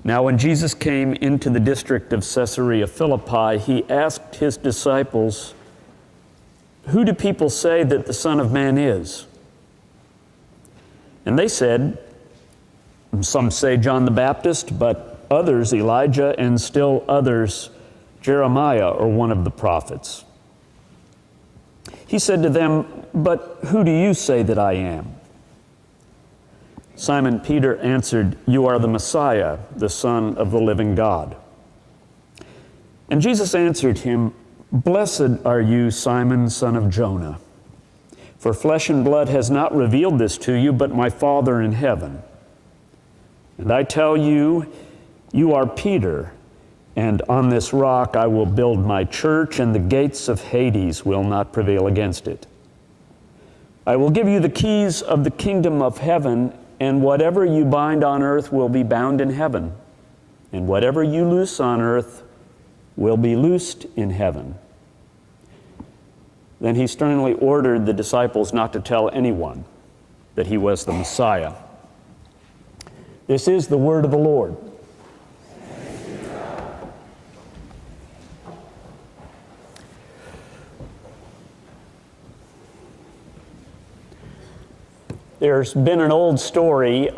Now when Jesus came into the district of Caesarea Philippi, he asked his disciples, "Who do people say that the Son of Man is?" And they said, "Some say John the Baptist, but others Elijah, and still others Jeremiah or one of the prophets." He said to them, "But who do you say that I am?" Simon Peter answered, "You are the Messiah, the Son of the living God." And Jesus answered him, "Blessed are you, Simon, son of Jonah, for flesh and blood has not revealed this to you, but my Father in heaven. And I tell you, you are Peter, and on this rock I will build my church, and the gates of Hades will not prevail against it. I will give you the keys of the kingdom of heaven, and whatever you bind on earth will be bound in heaven, and whatever you loose on earth will be loosed in heaven." Then he sternly ordered the disciples not to tell anyone that he was the Messiah. This is the word of the Lord. There's been an old story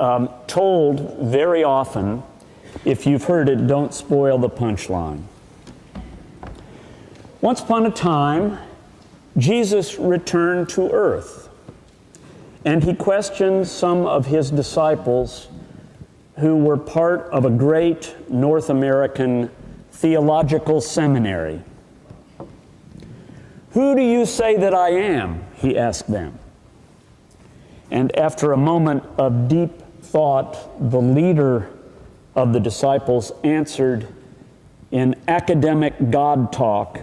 told very often. If you've heard it, don't spoil the punchline. Once upon a time, Jesus returned to earth, and he questioned some of his disciples who were part of a great North American theological seminary. "Who do you say that I am?" he asked them. And after a moment of deep thought, the leader of the disciples answered in academic God talk,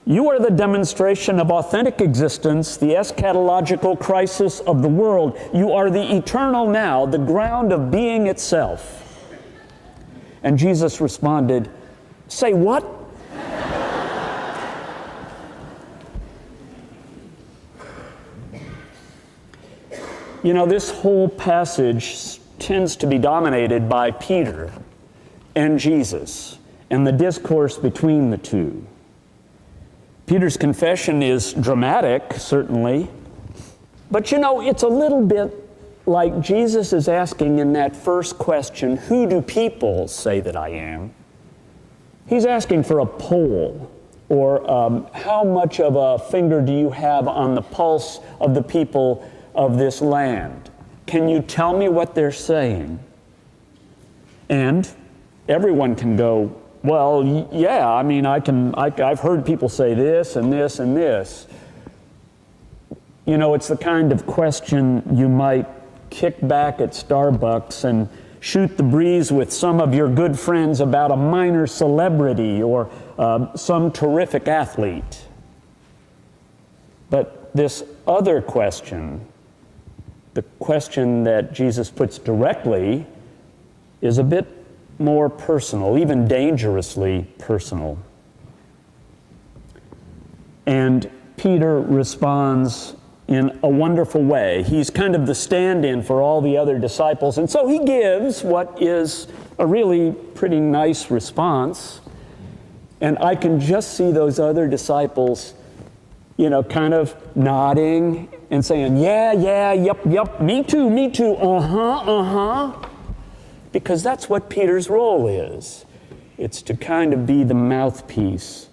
"You are the demonstration of authentic existence, the eschatological crisis of the world. You are the eternal now, the ground of being itself." And Jesus responded, "Say what?" You know, this whole passage tends to be dominated by Peter and Jesus and the discourse between the two. Peter's confession is dramatic, certainly, but you know, it's a little bit like Jesus is asking in that first question, "Who do people say that I am?" He's asking for a poll, or how much of a finger do you have on the pulse of the people of this land? Can you tell me what they're saying? And everyone can go, "Well, yeah, I mean, I've heard people say this and this and this." You know, it's the kind of question you might kick back at Starbucks and shoot the breeze with some of your good friends about a minor celebrity or some terrific athlete. But this other question, the question that Jesus puts directly, is a bit more personal, even dangerously personal. And Peter responds in a wonderful way. He's kind of the stand-in for all the other disciples, and so he gives what is a really pretty nice response. And I can just see those other disciples, you know, kind of nodding and saying, "Yeah, yep, me too, uh-huh. Because that's what Peter's role is. It's to kind of be the mouthpiece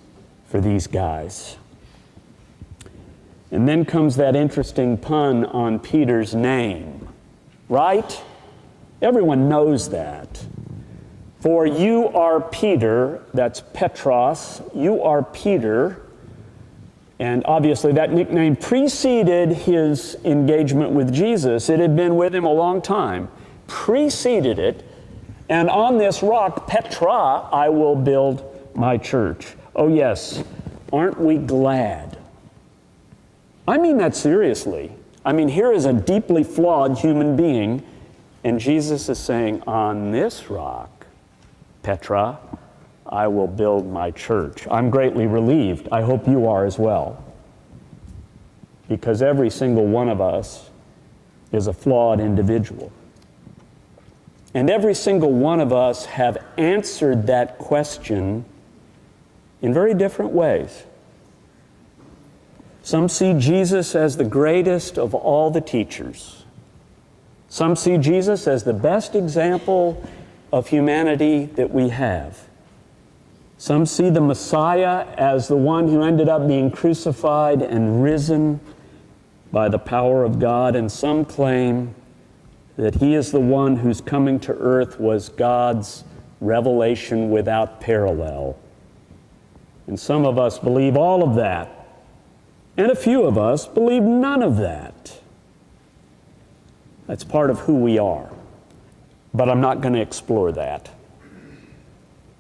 for these guys. And then comes that interesting pun on Peter's name, right? Everyone knows that. "For you are Peter," that's Petros, "you are Peter." And obviously that nickname preceded his engagement with Jesus. It had been with him a long time. Preceded it. "And on this rock, Petra, I will build my church." Oh yes, aren't we glad? I mean that seriously. I mean, here is a deeply flawed human being, and Jesus is saying, "On this rock, Petra, I will build my church." I'm greatly relieved. I hope you are as well. Because every single one of us is a flawed individual. And every single one of us have answered that question in very different ways. Some see Jesus as the greatest of all the teachers. Some see Jesus as the best example of humanity that we have. Some see the Messiah as the one who ended up being crucified and risen by the power of God, and some claim that he is the one whose coming to earth was God's revelation without parallel. And some of us believe all of that, and a few of us believe none of that. That's part of who we are, but I'm not going to explore that.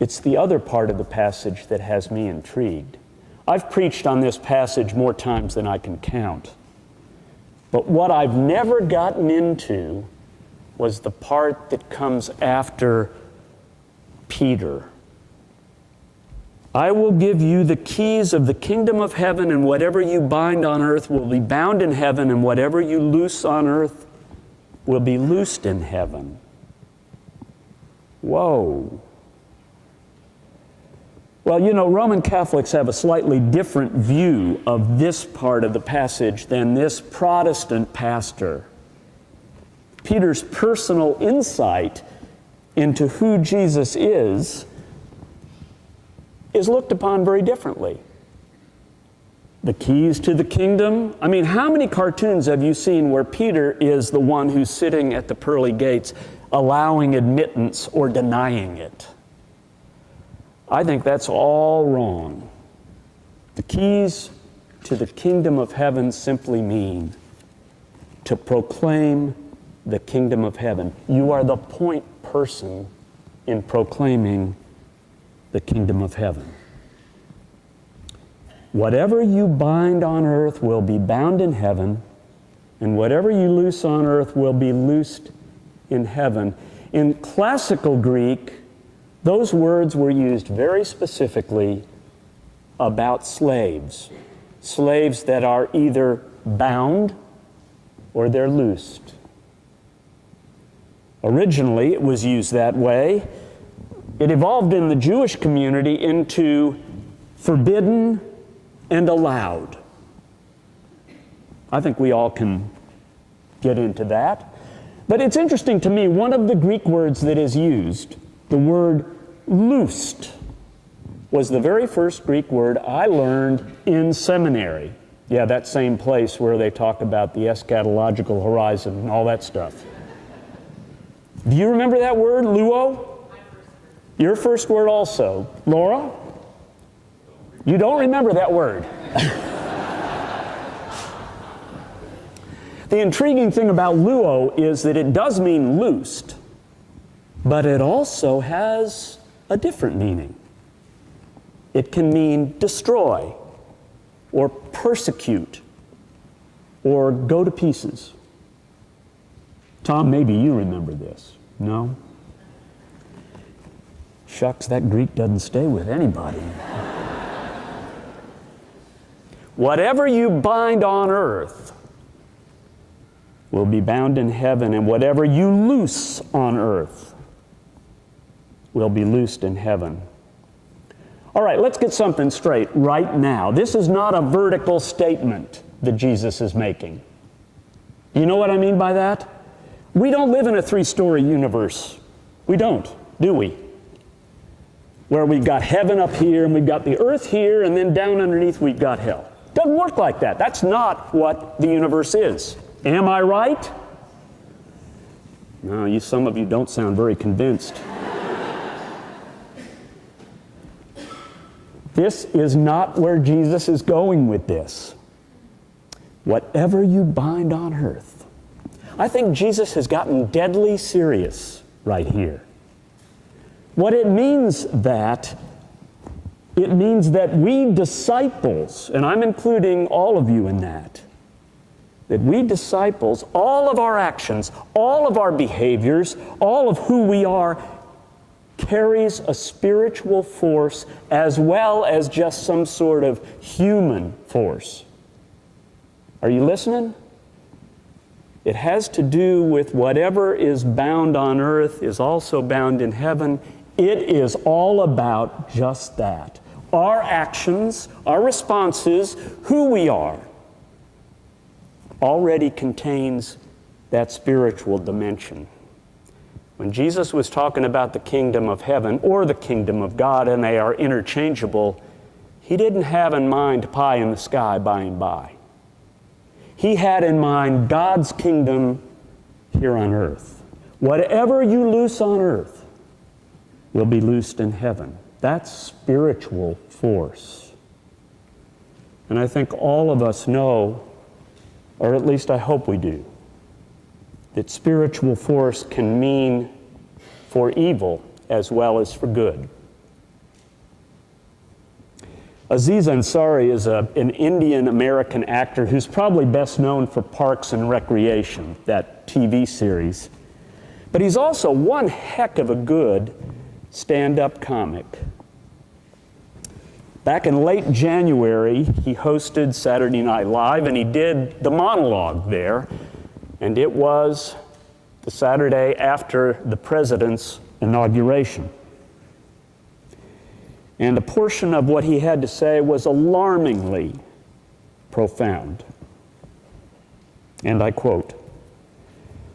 It's the other part of the passage that has me intrigued. I've preached on this passage more times than I can count, but what I've never gotten into was the part that comes after Peter. I will give you the keys of the kingdom of heaven, and whatever you bind on earth will be bound in heaven, and whatever you loose on earth will be loosed in heaven. Whoa. Well, you know, Roman Catholics have a slightly different view of this part of the passage than this Protestant pastor. Peter's personal insight into who Jesus is looked upon very differently. The keys to the kingdom. I mean, how many cartoons have you seen where Peter is the one who's sitting at the pearly gates, allowing admittance or denying it? I think that's all wrong. The keys to the kingdom of heaven simply mean to proclaim the kingdom of heaven. You are the point person in proclaiming the kingdom of heaven. Whatever you bind on earth will be bound in heaven, and whatever you loose on earth will be loosed in heaven. In classical Greek, those words were used very specifically about slaves. Slaves that are either bound or they're loosed. Originally, it was used that way. It evolved in the Jewish community into forbidden and allowed. I think we all can get into that. But it's interesting to me, one of the Greek words that is used, the word loosed, was the very first Greek word I learned in seminary. Yeah, that same place where they talk about the eschatological horizon and all that stuff. Do you remember that word, luo? Your first word also. Laura? You don't remember that word. The intriguing thing about luo is that it does mean loosed, but it also has a different meaning. It can mean destroy, or persecute, or go to pieces. Tom, maybe you remember this. No? Shucks, that Greek doesn't stay with anybody. Whatever you bind on earth will be bound in heaven, and whatever you loose on earth will be loosed in heaven. All right, let's get something straight right now. This is not a vertical statement that Jesus is making. You know what I mean by that? We don't live in a 3-story universe. We don't, do we? Where we've got heaven up here, and we've got the earth here, and then down underneath we've got hell. Doesn't work like that. That's not what the universe is. Am I right? No, some of you don't sound very convinced. This is not where Jesus is going with this. Whatever you bind on earth. I think Jesus has gotten deadly serious right here. What it means that we disciples, and I'm including all of you in that we disciples, all of our actions, all of our behaviors, all of who we are, carries a spiritual force as well as just some sort of human force. Are you listening? It has to do with whatever is bound on earth is also bound in heaven. It is all about just that. Our actions, our responses, who we are, already contains that spiritual dimension. When Jesus was talking about the kingdom of heaven or the kingdom of God, and they are interchangeable, he didn't have in mind pie in the sky by and by. He had in mind God's kingdom here on earth. Whatever you loose on earth will be loosed in heaven. That's spiritual force. And I think all of us know, or at least I hope we do, that spiritual force can mean for evil as well as for good. Aziz Ansari is an Indian-American actor who's probably best known for Parks and Recreation, that TV series. But he's also one heck of a good stand-up comic. Back in late January, he hosted Saturday Night Live, and he did the monologue there, and it was the Saturday after the president's inauguration. And a portion of what he had to say was alarmingly profound. And I quote,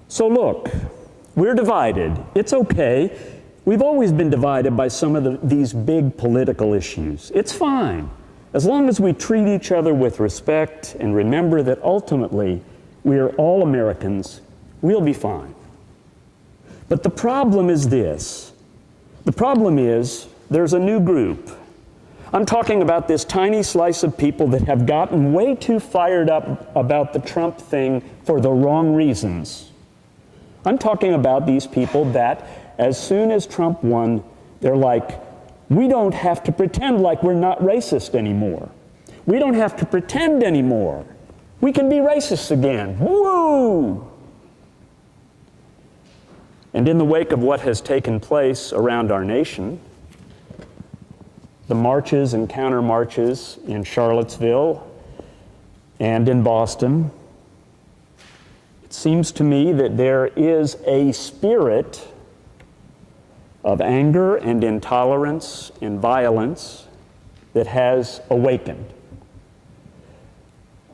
"So look, we're divided. It's okay. We've always been divided by some of these big political issues. It's fine, as long as we treat each other with respect and remember that ultimately we are all Americans, we'll be fine. But the problem is this. The problem is there's a new group. I'm talking about this tiny slice of people that have gotten way too fired up about the Trump thing for the wrong reasons. I'm talking about these people that, as soon as Trump won, they're like, we don't have to pretend like we're not racist anymore. We don't have to pretend anymore. We can be racist again. Woo! And in the wake of what has taken place around our nation, the marches and counter-marches in Charlottesville and in Boston, it seems to me that there is a spirit of anger and intolerance and violence that has awakened.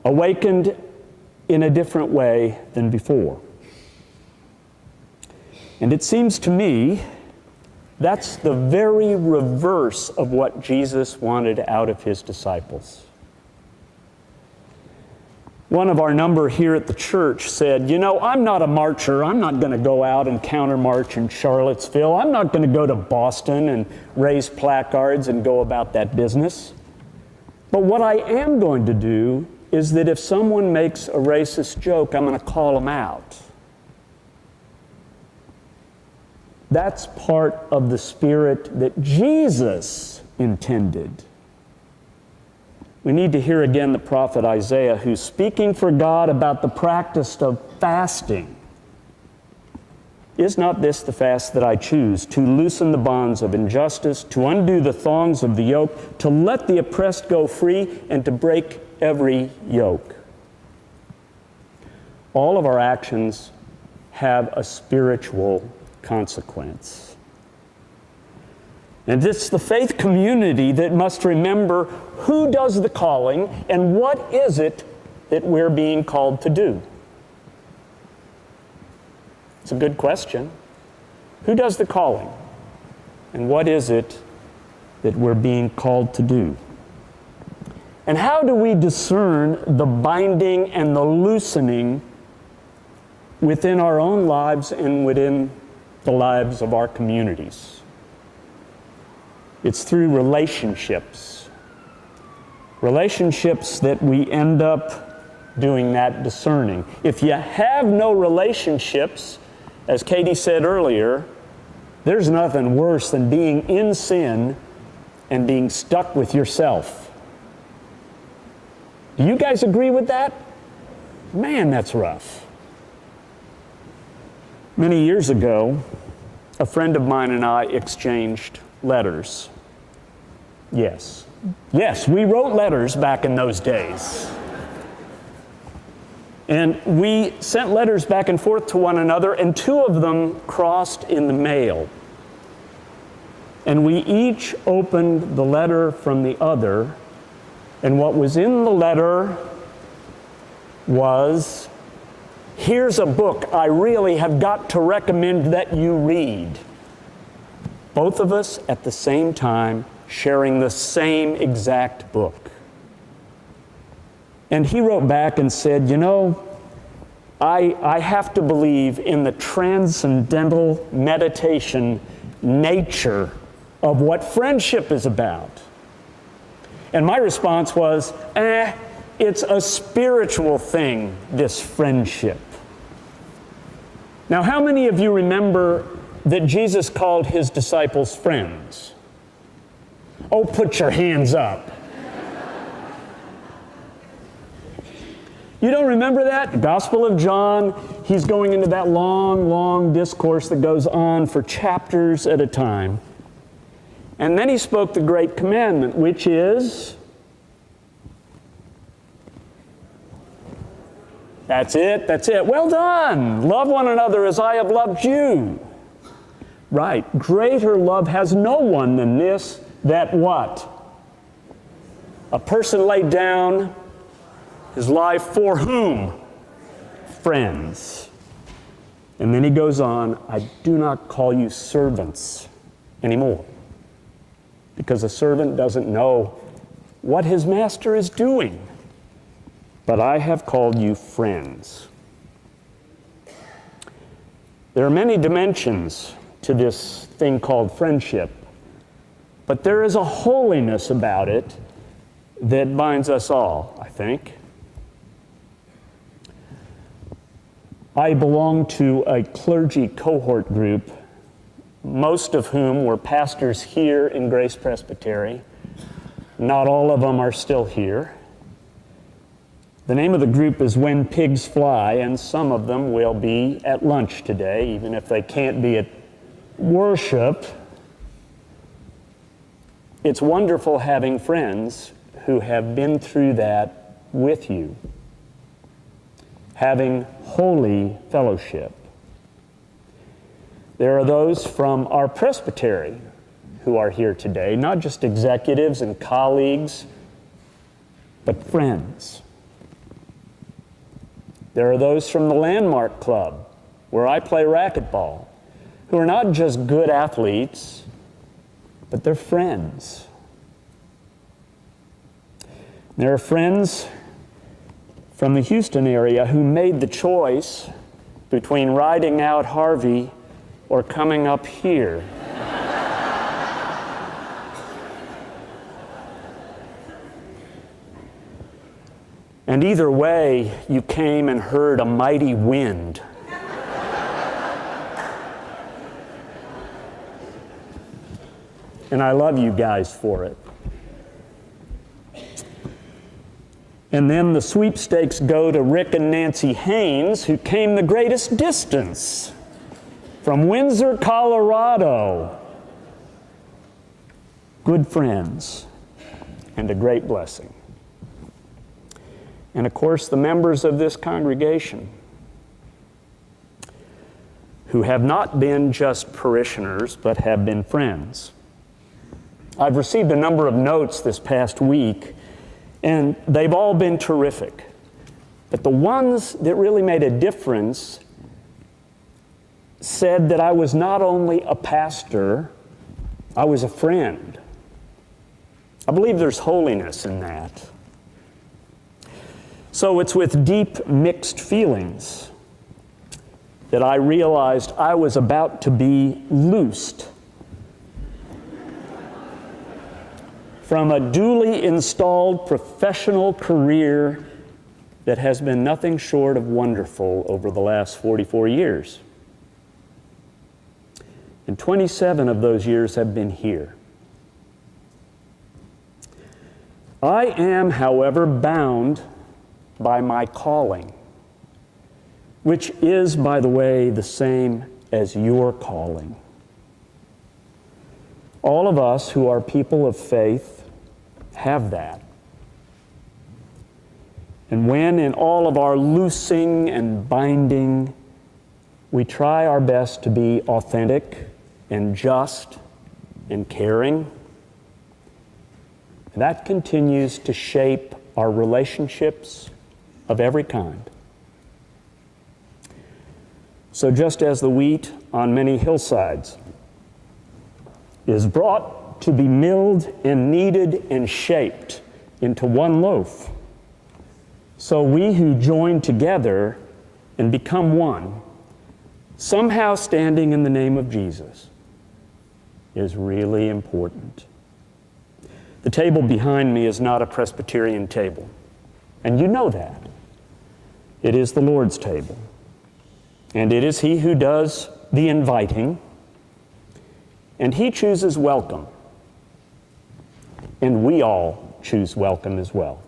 Awakened in a different way than before. And it seems to me that's the very reverse of what Jesus wanted out of his disciples. One of our number here at the church said, you know, I'm not a marcher. I'm not going to go out and countermarch in Charlottesville. I'm not going to go to Boston and raise placards and go about that business. But what I am going to do is that if someone makes a racist joke, I'm going to call them out. That's part of the spirit that Jesus intended. We need to hear again the prophet Isaiah, who's speaking for God about the practice of fasting. Is not this the fast that I choose, to loosen the bonds of injustice, to undo the thongs of the yoke, to let the oppressed go free, and to break every yoke? All of our actions have a spiritual consequence. And it's the faith community that must remember who does the calling and what is it that we're being called to do. It's a good question. Who does the calling? And what is it that we're being called to do? And how do we discern the binding and the loosening within our own lives and within the lives of our communities? It's through relationships. Relationships that we end up doing that discerning. If you have no relationships, as Katie said earlier, there's nothing worse than being in sin and being stuck with yourself. Do you guys agree with that? Man, that's rough. Many years ago, a friend of mine and I exchanged letters. Yes, we wrote letters back in those days. And we sent letters back and forth to one another, and two of them crossed in the mail. And we each opened the letter from the other, and what was in the letter was, "Here's a book I really have got to recommend that you read." Both of us at the same time sharing the same exact book. And he wrote back and said, "You know, I have to believe in the transcendental meditation nature of what friendship is about." And my response was, it's a spiritual thing, this friendship. Now, how many of you remember that Jesus called his disciples friends? Oh, put your hands up. You don't remember that? Gospel of John, he's going into that long, long discourse that goes on for chapters at a time. And then he spoke the great commandment, which is, that's it. Well done. Love one another as I have loved you. Right. Greater love has no one than this, that what? A person laid down his life for whom? Friends. And then he goes on, I do not call you servants anymore, because a servant doesn't know what his master is doing. But I have called you friends. There are many dimensions to this thing called friendship, but there is a holiness about it that binds us all, I think. I belong to a clergy cohort group, most of whom were pastors here in Grace Presbyterian. Not all of them are still here. The name of the group is When Pigs Fly, and some of them will be at lunch today, even if they can't be at worship. It's wonderful having friends who have been through that with you, having holy fellowship. There are those from our presbytery who are here today, not just executives and colleagues, but friends. There are those from the Landmark Club, where I play racquetball, who are not just good athletes, but they're friends. There are friends from the Houston area who made the choice between riding out Harvey or coming up here. And either way, you came and heard a mighty wind. And I love you guys for it. And then the sweepstakes go to Rick and Nancy Haynes, who came the greatest distance from Windsor, Colorado. Good friends and a great blessing. And of course, the members of this congregation who have not been just parishioners, but have been friends. I've received a number of notes this past week, and they've all been terrific. But the ones that really made a difference said that I was not only a pastor, I was a friend. I believe there's holiness in that. So it's with deep mixed feelings that I realized I was about to be loosed from a duly installed professional career that has been nothing short of wonderful over the last 44 years. And 27 of those years have been here. I am, however, bound by my calling, which is, by the way, the same as your calling. All of us who are people of faith have that. And when in all of our loosing and binding, we try our best to be authentic and just and caring, that continues to shape our relationships of every kind. So just as the wheat on many hillsides is brought to be milled and kneaded and shaped into one loaf, so we who join together and become one, somehow standing in the name of Jesus, is really important. The table behind me is not a Presbyterian table, and you know that. It is the Lord's table, and it is He who does the inviting, and He chooses welcome, and we all choose welcome as well.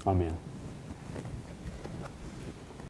Amen.